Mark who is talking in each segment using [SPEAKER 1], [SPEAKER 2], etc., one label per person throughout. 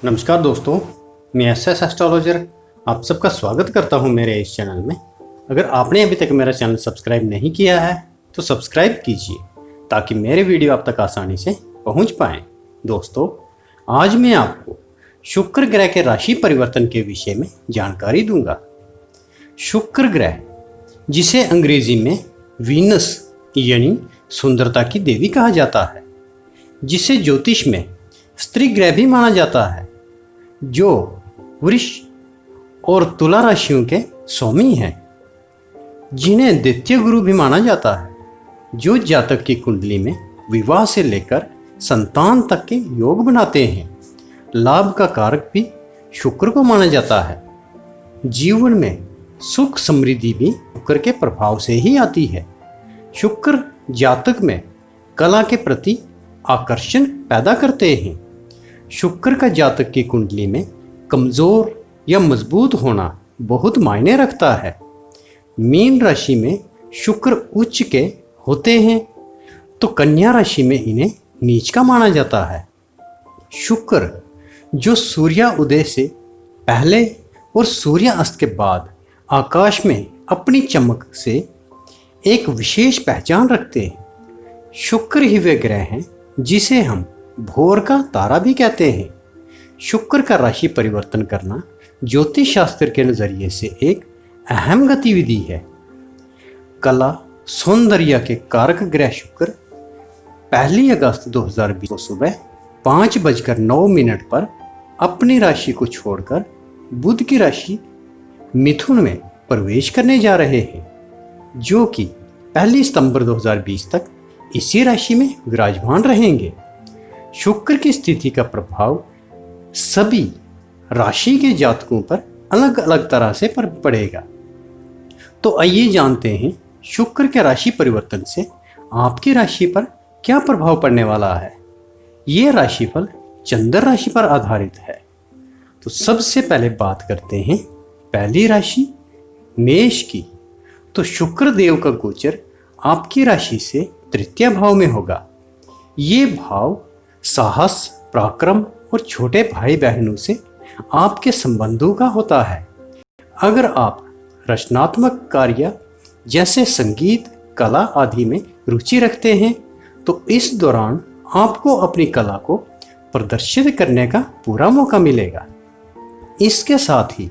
[SPEAKER 1] नमस्कार दोस्तों, मैं एसएस एस्ट्रोलॉजर आप सबका स्वागत करता हूं मेरे इस चैनल में। अगर आपने अभी तक मेरा चैनल सब्सक्राइब नहीं किया है तो सब्सक्राइब कीजिए ताकि मेरे वीडियो आप तक आसानी से पहुंच पाएँ। दोस्तों, आज मैं आपको शुक्र ग्रह के राशि परिवर्तन के विषय में जानकारी दूंगा। शुक्र ग्रह, जिसे अंग्रेजी में वीनस यानी सुंदरता की देवी कहा जाता है, जिसे ज्योतिष में स्त्री ग्रह भी माना जाता है, जो वृष और तुला राशियों के स्वामी हैं, जिन्हें द्वितीय गुरु भी माना जाता है, जो जातक की कुंडली में विवाह से लेकर संतान तक के योग बनाते हैं। लाभ का कारक भी शुक्र को माना जाता है। जीवन में सुख समृद्धि भी शुक्र के प्रभाव से ही आती है। शुक्र जातक में कला के प्रति आकर्षण पैदा करते हैं। शुक्र का जातक की कुंडली में कमजोर या मजबूत होना बहुत मायने रखता है। मीन राशि में शुक्र उच्च के होते हैं तो कन्या राशि में इन्हें नीच का माना जाता है। शुक्र, जो सूर्योदय से पहले और सूर्यास्त के बाद आकाश में अपनी चमक से एक विशेष पहचान रखते हैं। शुक्र ही वे ग्रह हैं जिसे हम भोर का तारा भी कहते हैं। शुक्र का राशि परिवर्तन करना ज्योतिष शास्त्र के नजरिए से एक अहम गतिविधि है। कला सौंदर्य के कारक ग्रह शुक्र 1 अगस्त 2020 को सुबह 5:09 पर अपनी राशि को छोड़कर बुध की राशि मिथुन में प्रवेश करने जा रहे हैं, जो कि 1 सितंबर 2020 तक इसी राशि में विराजमान रहेंगे। शुक्र की स्थिति का प्रभाव सभी राशि के जातकों पर अलग अलग तरह से पड़ेगा। तो आइए जानते हैं शुक्र के राशि परिवर्तन से आपकी राशि पर क्या प्रभाव पड़ने वाला है। ये राशिफल चंद्र राशि पर आधारित है। तो सबसे पहले बात करते हैं पहली राशि मेष की। तो शुक्र देव का गोचर आपकी राशि से तृतीय भाव में होगा। ये भाव साहस, पराक्रम और छोटे भाई बहनों से आपके संबंधों का होता है। अगर आप रचनात्मक कार्य जैसे संगीत, कला आदि में रुचि रखते हैं तो इस दौरान आपको अपनी कला को प्रदर्शित करने का पूरा मौका मिलेगा। इसके साथ ही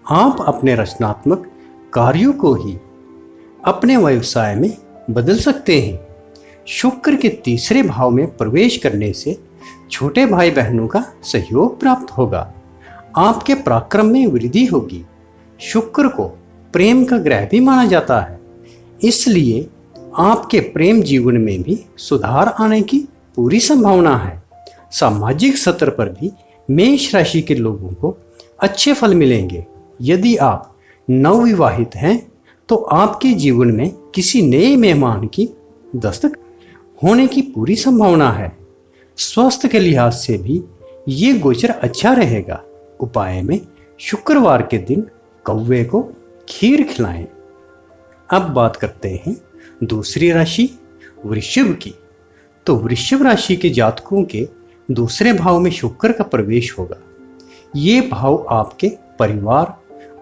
[SPEAKER 1] आप अपने रचनात्मक कार्यों को ही अपने व्यवसाय में बदल सकते हैं। शुक्र के तीसरे भाव में प्रवेश करने से छोटे भाई बहनों का सहयोग प्राप्त होगा। आपके पराक्रम में वृद्धि होगी। शुक्र को प्रेम का ग्रह भी माना जाता है, इसलिए आपके प्रेम जीवन में भी सुधार आने की पूरी संभावना है। सामाजिक स्तर पर भी मेष राशि के लोगों को अच्छे फल मिलेंगे। यदि आप नवविवाहित हैं तो आपके जीवन में किसी नए मेहमान की दस्तक होने की पूरी संभावना है। स्वास्थ्य के लिहाज से भी ये गोचर अच्छा रहेगा। उपाय में शुक्रवार के दिन कौवे को खीर खिलाएं। अब बात करते हैं दूसरी राशि वृषभ की। तो वृषभ राशि के जातकों के दूसरे भाव में शुक्र का प्रवेश होगा। ये भाव आपके परिवार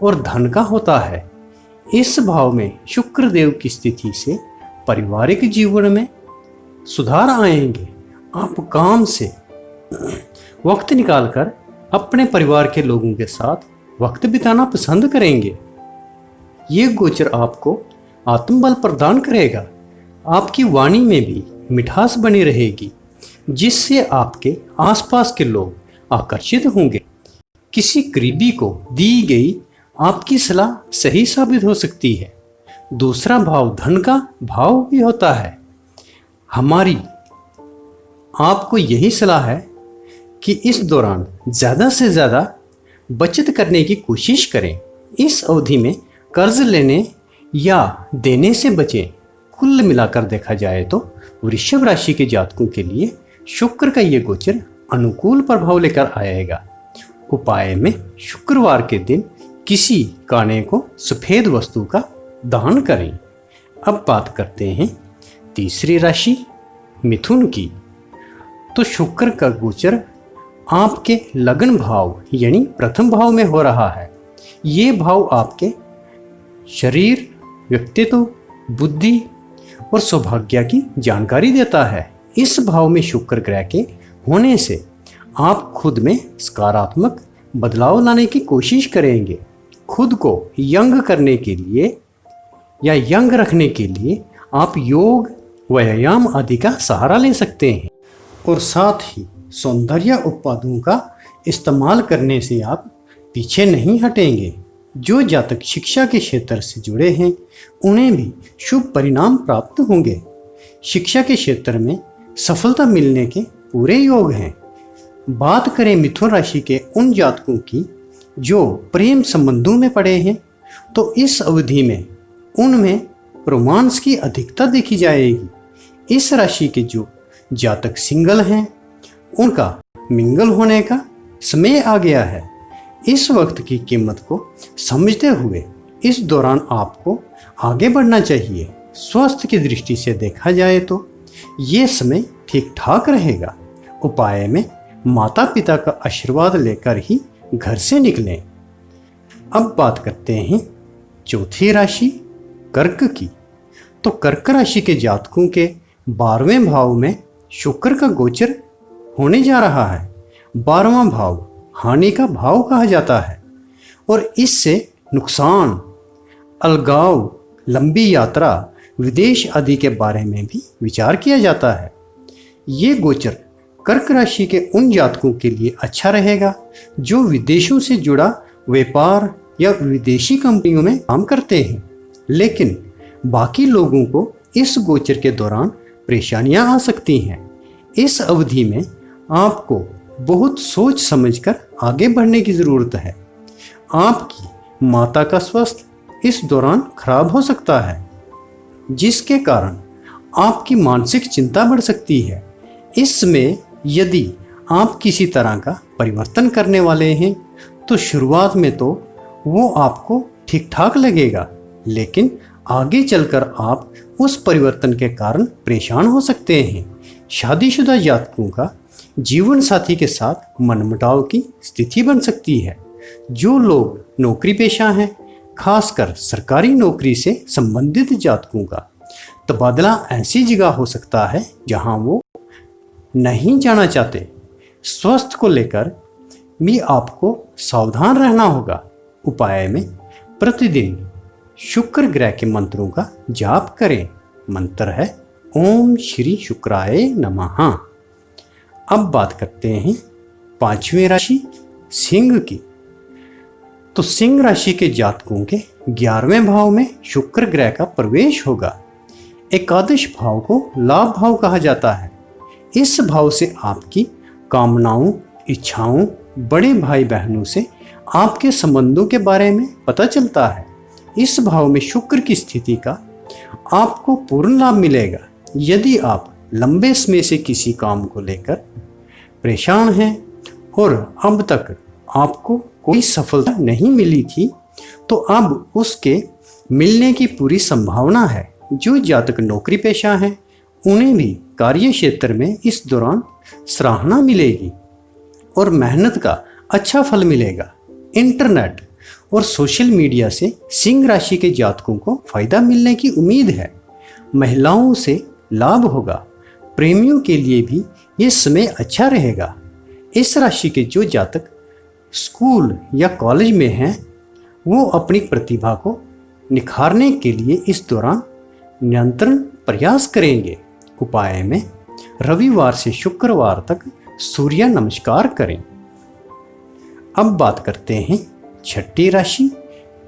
[SPEAKER 1] और धन का होता है। इस भाव में शुक्र देव की स्थिति से पारिवारिक जीवन में सुधार आएंगे। आप काम से वक्त निकालकर अपने परिवार के लोगों के साथ वक्त बिताना पसंद करेंगे। ये गोचर आपको आत्मबल प्रदान करेगा। आपकी वाणी में भी मिठास बनी रहेगी, जिससे आपके आसपास के लोग आकर्षित होंगे। किसी करीबी को दी गई आपकी सलाह सही साबित हो सकती है। दूसरा भाव धन का भाव भी होता है। हमारी आपको यही सलाह है कि इस दौरान ज़्यादा से ज़्यादा बचत करने की कोशिश करें। इस अवधि में कर्ज लेने या देने से बचें। कुल मिलाकर देखा जाए तो वृषभ राशि के जातकों के लिए शुक्र का ये गोचर अनुकूल प्रभाव लेकर आएगा। उपाय में शुक्रवार के दिन किसी काने को सफ़ेद वस्तु का दान करें। अब बात करते हैं तीसरी राशि मिथुन की। तो शुक्र का गोचर आपके लगन भाव यानी प्रथम भाव में हो रहा है। ये भाव आपके शरीर, व्यक्तित्व, बुद्धि और सौभाग्य की जानकारी देता है। इस भाव में शुक्र ग्रह के होने से आप खुद में सकारात्मक बदलाव लाने की कोशिश करेंगे। खुद को यंग करने के लिए या यंग रखने के लिए आप योग, व्यायाम आदि का सहारा ले सकते हैं और साथ ही सौंदर्य उत्पादों का इस्तेमाल करने से आप पीछे नहीं हटेंगे। जो जातक शिक्षा के क्षेत्र से जुड़े हैं उन्हें भी शुभ परिणाम प्राप्त होंगे। शिक्षा के क्षेत्र में सफलता मिलने के पूरे योग हैं। बात करें मिथुन राशि के उन जातकों की जो प्रेम संबंधों में पड़े हैं, तो इस अवधि में उनमें रोमांस की अधिकता देखी जाएगी। इस राशि के जो जातक सिंगल हैं उनका मिंगल होने का समय आ गया है। इस वक्त की कीमत को समझते हुए इस दौरान आपको आगे बढ़ना चाहिए। स्वास्थ्य की दृष्टि से देखा जाए तो ये समय ठीक ठाक रहेगा। उपाय में माता पिता का आशीर्वाद लेकर ही घर से निकलें। अब बात करते हैं चौथी राशि कर्क की। तो कर्क राशि के जातकों के 12वें भाव में शुक्र का गोचर होने जा रहा है। 12वां भाव हानि का भाव कहा जाता है और इससे नुकसान, अलगाव, लंबी यात्रा, विदेश आदि के बारे में भी विचार किया जाता है। ये गोचर कर्क राशि के उन जातकों के लिए अच्छा रहेगा जो विदेशों से जुड़ा व्यापार या विदेशी कंपनियों में काम करते हैं। लेकिन बाकी लोगों को इस गोचर के दौरान परेशानियां आ सकती हैं। इस अवधि में आपको बहुत सोच समझकर आगे बढ़ने की ज़रूरत है। आपकी माता का स्वास्थ्य इस दौरान खराब हो सकता है, जिसके कारण आपकी मानसिक चिंता बढ़ सकती है। इसमें यदि आप किसी तरह का परिवर्तन करने वाले हैं तो शुरुआत में तो वो आपको ठीक ठाक लगेगा, लेकिन आगे चलकर आप उस परिवर्तन के कारण परेशान हो सकते हैं। शादीशुदा जातकों का जीवन साथी के साथ मनमुटाव की स्थिति बन सकती है। जो लोग नौकरी पेशा हैं, खासकर सरकारी नौकरी से संबंधित जातकों का तबादला ऐसी जगह हो सकता है जहां वो नहीं जाना चाहते। स्वास्थ्य को लेकर भी आपको सावधान रहना होगा। उपाय में प्रतिदिन शुक्र ग्रह के मंत्रों का जाप करें। मंत्र है ओम श्री शुक्राय नमः। अब बात करते हैं 5वीं राशि सिंह की। तो सिंह राशि के जातकों के 11वें भाव में शुक्र ग्रह का प्रवेश होगा। एकादश भाव को लाभ भाव कहा जाता है। इस भाव से आपकी कामनाओं, इच्छाओं, बड़े भाई बहनों से आपके संबंधों के बारे में पता चलता है। इस भाव में शुक्र की स्थिति का आपको पूर्ण लाभ मिलेगा। यदि आप लंबे समय से किसी काम को लेकर परेशान हैं और अब तक आपको कोई सफलता नहीं मिली थी, तो अब उसके मिलने की पूरी संभावना है। जो जातक नौकरी पेशा हैं उन्हें भी कार्य क्षेत्र में इस दौरान सराहना मिलेगी और मेहनत का अच्छा फल मिलेगा। इंटरनेट और सोशल मीडिया से सिंह राशि के जातकों को फायदा मिलने की उम्मीद है। महिलाओं से लाभ होगा। प्रेमियों के लिए भी ये समय अच्छा रहेगा। इस राशि के जो जातक स्कूल या कॉलेज में हैं वो अपनी प्रतिभा को निखारने के लिए इस दौरान निरंतर प्रयास करेंगे। उपाय में रविवार से शुक्रवार तक सूर्य नमस्कार करें। अब बात करते हैं 6ठी राशि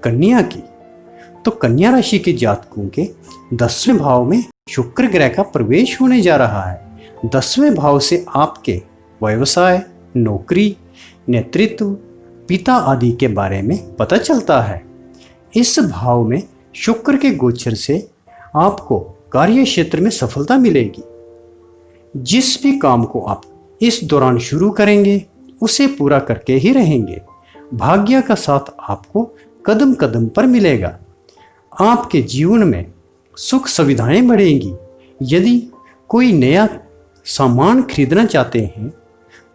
[SPEAKER 1] कन्या की। तो कन्या राशि के जातकों के 10वें भाव में शुक्र ग्रह का प्रवेश होने जा रहा है। 10वें भाव से आपके व्यवसाय, नौकरी, नेतृत्व, पिता आदि के बारे में पता चलता है। इस भाव में शुक्र के गोचर से आपको कार्य क्षेत्र में सफलता मिलेगी। जिस भी काम को आप इस दौरान शुरू करेंगे उसे पूरा करके ही रहेंगे। भाग्य का साथ आपको कदम कदम पर मिलेगा। आपके जीवन में सुख सुविधाएं बढ़ेंगी। यदि कोई नया सामान खरीदना चाहते हैं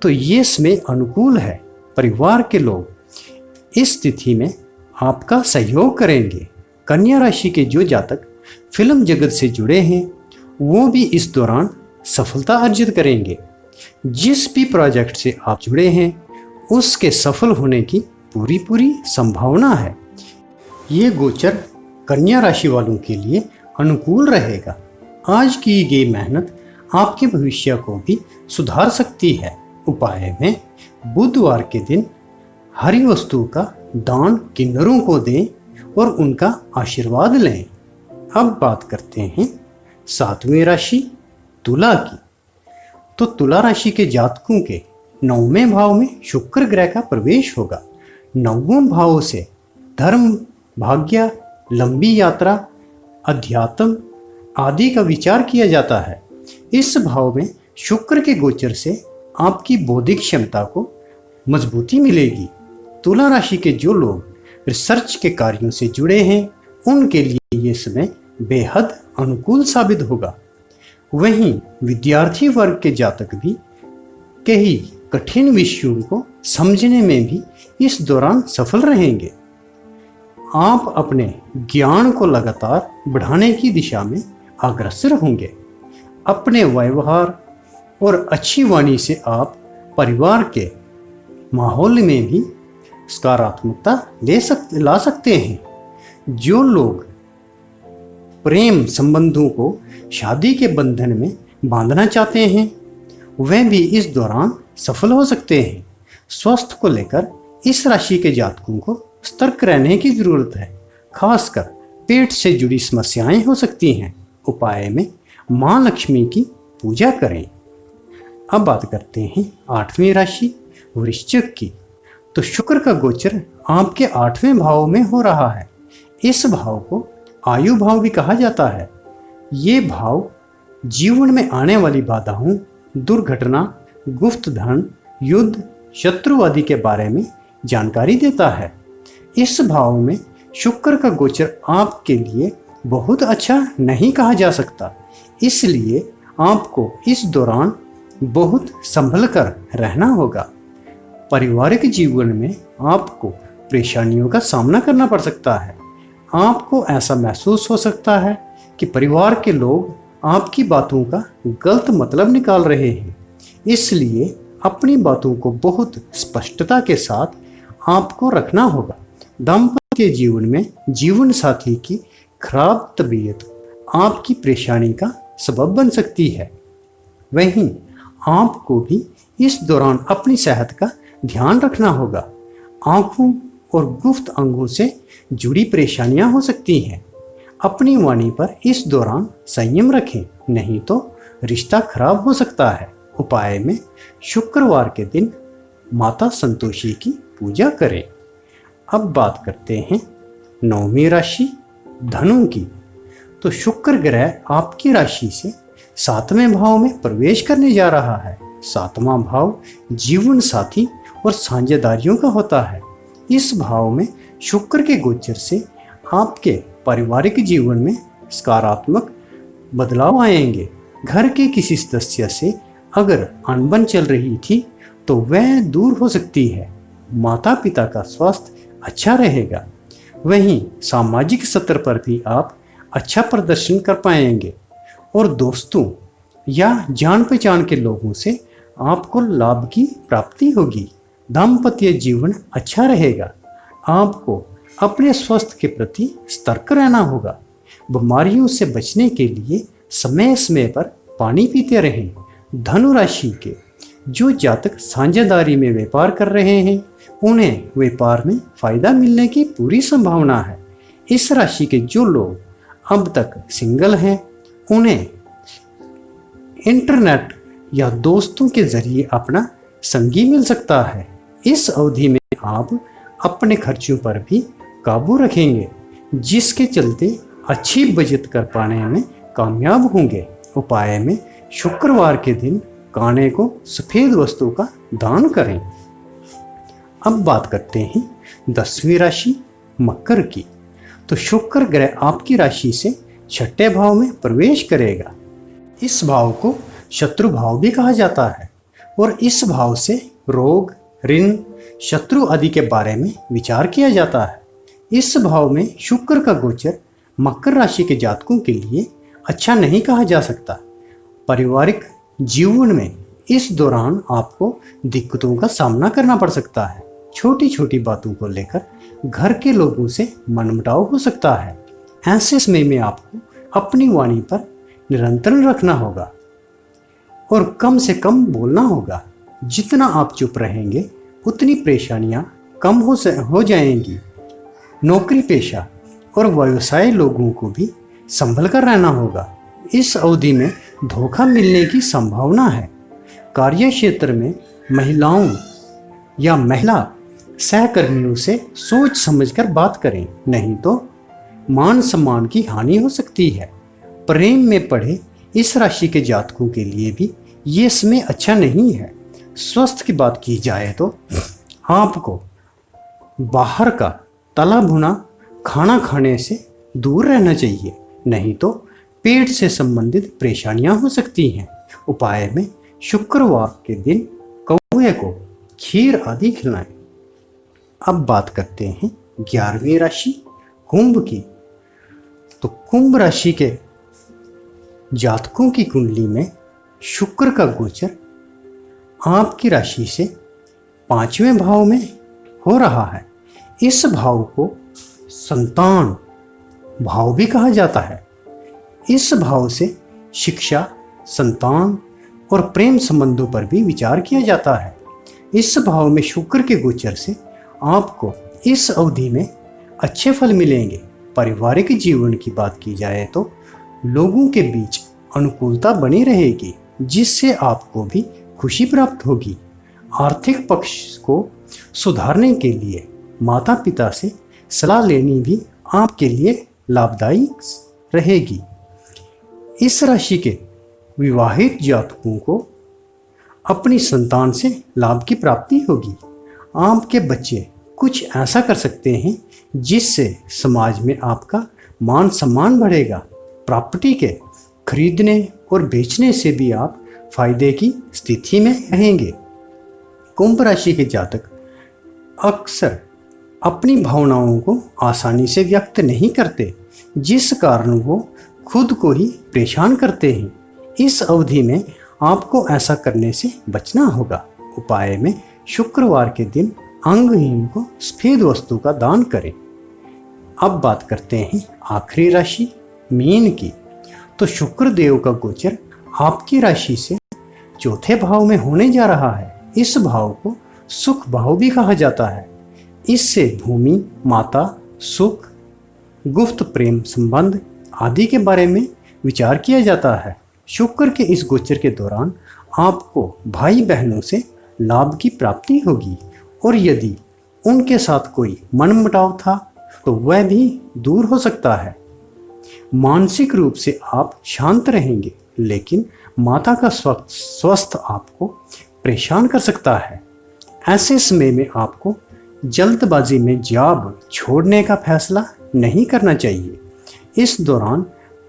[SPEAKER 1] तो ये समय अनुकूल है। परिवार के लोग इस तिथि में आपका सहयोग करेंगे। कन्या राशि के जो जातक फिल्म जगत से जुड़े हैं वो भी इस दौरान सफलता अर्जित करेंगे। जिस भी प्रोजेक्ट से आप जुड़े हैं उसके सफल होने की पूरी संभावना है। ये गोचर कन्या राशि वालों के लिए अनुकूल रहेगा। आज की गई मेहनत आपके भविष्य को भी सुधार सकती है। उपाय में बुधवार के दिन हरी वस्तु का दान किन्नरों को दें और उनका आशीर्वाद लें। अब बात करते हैं 7वीं राशि तुला की। तो तुला राशि के जातकों के 9वें भाव में शुक्र ग्रह का प्रवेश होगा। 9वें भाव से धर्म, भाग्य, लंबी यात्रा, अध्यात्म आदि का विचार किया जाता है। इस भाव में शुक्र के गोचर से आपकी बौद्धिक क्षमता को मजबूती मिलेगी। तुला राशि के जो लोग रिसर्च के कार्यों से जुड़े हैं उनके लिए ये समय बेहद अनुकूल साबित होगा। वहीं विद्यार्थी वर्ग के जातक भी कई कठिन विषयों को समझने में भी इस दौरान सफल रहेंगे। आप अपने ज्ञान को लगातार बढ़ाने की दिशा में अग्रसर होंगे। अपने व्यवहार और अच्छी वाणी से आप परिवार के माहौल में भी सकारात्मकता ला सकते हैं। जो लोग प्रेम संबंधों को शादी के बंधन में बांधना चाहते हैं वह भी इस दौरान सफल हो सकते हैं। स्वास्थ्य को लेकर इस राशि के जातकों को सतर्क रहने की जरूरत है। खासकर पेट से जुड़ी समस्याएं हो सकती हैं। उपाय में मां लक्ष्मी की पूजा करें। अब बात करते हैं 8वीं राशि वृश्चिक की। तो शुक्र का गोचर आपके 8वें भाव में हो रहा है। इस भाव को आयु भाव भी कहा जाता है। ये भाव जीवन में आने वाली बाधाओं, दुर्घटना, गुप्त धन, युद्ध, शत्रु आदि के बारे में जानकारी देता है। इस भाव में शुक्र का गोचर आपके लिए बहुत अच्छा नहीं कहा जा सकता, इसलिए आपको इस दौरान बहुत संभल कर रहना होगा। पारिवारिक जीवन में आपको परेशानियों का सामना करना पड़ सकता है। आपको ऐसा महसूस हो सकता है कि परिवार के लोग आपकी बातों का गलत मतलब निकाल रहे हैं, इसलिए अपनी बातों को बहुत स्पष्टता के साथ आपको रखना होगा। दाम्पत्य जीवन में जीवन साथी की खराब तबीयत आपकी परेशानी का सबब बन सकती है। वहीं आपको भी इस दौरान अपनी सेहत का ध्यान रखना होगा। आंखों और गुप्त अंगों से जुड़ी परेशानियां हो सकती हैं। अपनी वाणी पर इस दौरान संयम रखें, नहीं तो रिश्ता खराब हो सकता है। उपाय में शुक्रवार के दिन माता संतोषी की पूजा करें। अब बात करते हैं 9वीं राशि धनु की। तो शुक्र ग्रह आपकी राशि से 7वें भाव में प्रवेश करने जा रहा है। 7वां भाव जीवन साथी और साझेदारियों का होता है। इस भाव में शुक्र के गोचर से आपके पारिवारिक जीवन में सकारात्मक बदलाव आएंगे। घर के किसी सदस्य से अगर अनबन चल रही थी तो वह दूर हो सकती है। माता पिता का स्वास्थ्य अच्छा रहेगा। वहीं सामाजिक स्तर पर भी आप अच्छा प्रदर्शन कर पाएंगे और दोस्तों या जान पहचान के लोगों से आपको लाभ की प्राप्ति होगी। दाम्पत्य जीवन अच्छा रहेगा। आपको अपने स्वास्थ्य के प्रति सतर्क रहना होगा। बीमारियों से बचने के लिए समय समय पर पानी पीते रहें। धनु राशि के जो जातक साझेदारी में व्यापार कर रहे हैं उन्हें व्यापार में फायदा मिलने की पूरी संभावना है। इस राशि के जो लोग अब तक सिंगल हैं उन्हें इंटरनेट या दोस्तों के जरिए अपना संगी मिल सकता है। इस अवधि में आप अपने खर्चों पर भी काबू रखेंगे, जिसके चलते अच्छी बचत कर पाने में कामयाब होंगे। उपाय में शुक्रवार के दिन काने को सफेद वस्तु का दान करें। अब बात करते हैं 10वीं राशि मकर की। तो शुक्र ग्रह आपकी राशि से 6ठे भाव में प्रवेश करेगा। इस भाव को शत्रु भाव भी कहा जाता है। और इस भाव से रोग, ऋण, शत्रु आदि के बारे में विचार किया जाता है। इस भाव में शुक्र का गोचर मकर राशि के जातकों के लिए अच्छा नहीं कहा जा सकता। पारिवारिक जीवन में इस दौरान आपको दिक्कतों का सामना करना पड़ सकता है। छोटी छोटी बातों को लेकर घर के लोगों से मनमुटाव हो सकता है। ऐसे समय में आपको अपनी वाणी पर नियंत्रण रखना होगा और कम से कम बोलना होगा। जितना आप चुप रहेंगे उतनी परेशानियां कम हो जाएंगी। नौकरी पेशा और व्यवसाय लोगों को भी संभल कर रहना होगा। इस अवधि में धोखा मिलने की संभावना है। कार्य क्षेत्र में महिलाओं या महिला सहकर्मियों से सोच समझकर बात करें, नहीं तो मान सम्मान की हानि हो सकती है। प्रेम में पड़े इस राशि के जातकों के लिए भी ये समय अच्छा नहीं है। स्वास्थ्य की बात की जाए तो आपको बाहर का तला भुना खाना खाने से दूर रहना चाहिए, नहीं तो पेट से संबंधित परेशानियां हो सकती हैं। उपाय में शुक्रवार के दिन कौवे को खीर आदि खिलाएं। अब बात करते हैं 11वीं राशि कुंभ की। तो कुंभ राशि के जातकों की कुंडली में शुक्र का गोचर आपकी राशि से 5वें भाव में हो रहा है। इस भाव को संतान भाव भी कहा जाता है। इस भाव से शिक्षा, संतान और प्रेम संबंधों पर भी विचार किया जाता है। इस भाव में शुक्र के गोचर से आपको इस अवधि में अच्छे फल मिलेंगे। पारिवारिक जीवन की बात की जाए तो लोगों के बीच अनुकूलता बनी रहेगी, जिससे आपको भी खुशी प्राप्त होगी। आर्थिक पक्ष को सुधारने के लिए माता पिता से सलाह लेनी भी आपके लिए लाभदायी रहेगी। इस राशि के विवाहित जातकों को अपनी संतान से लाभ की प्राप्ति होगी। आपके बच्चे कुछ ऐसा कर सकते हैं जिससे समाज में आपका मान सम्मान बढ़ेगा। प्रॉपर्टी के खरीदने और बेचने से भी आप फायदे की स्थिति में रहेंगे। कुंभ राशि के जातक अक्सर अपनी भावनाओं को आसानी से व्यक्त नहीं करते, जिस कारण वो खुद को ही परेशान करते हैं। इस अवधि में आपको ऐसा करने से बचना होगा। उपाय में शुक्रवार के दिन अंगहीन को सफेद वस्तु का दान करें। अब बात करते हैं आखिरी राशि मीन की। तो शुक्र देव का गोचर आपकी राशि से 4थे भाव में होने जा रहा है। इस भाव को सुख भाव भी कहा जाता है। इससे भूमि, माता, सुख, गुप्त प्रेम संबंध आदि के बारे में विचार किया जाता है। शुक्र के इस गोचर के दौरान आपको भाई बहनों से लाभ की प्राप्ति होगी और यदि उनके साथ कोई मनमुटाव था तो वह भी दूर हो सकता है। मानसिक रूप से आप शांत रहेंगे, लेकिन माता का स्वास्थ्य आपको परेशान कर सकता है। ऐसे समय में आपको जल्दबाजी में जॉब छोड़ने का फैसला नहीं करना चाहिए। इस दौरान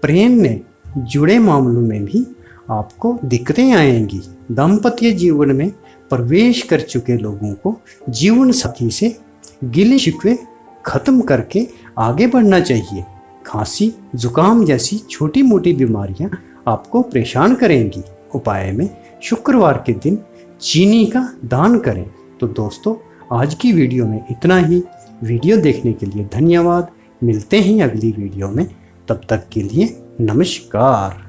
[SPEAKER 1] प्रेम में जुड़े मामलों में भी आपको दिक्कतें आएंगी। दाम्पत्य जीवन में प्रवेश कर चुके लोगों को जीवन साथी से गिले शिकवे खत्म करके आगे बढ़ना चाहिए। खांसी, जुकाम जैसी छोटी मोटी बीमारियां आपको परेशान करेंगी। उपाय में शुक्रवार के दिन चीनी का दान करें। तो दोस्तों, आज की वीडियो में इतना ही। वीडियो देखने के लिए धन्यवाद। मिलते हैं अगली वीडियो में, तब तक के लिए नमस्कार।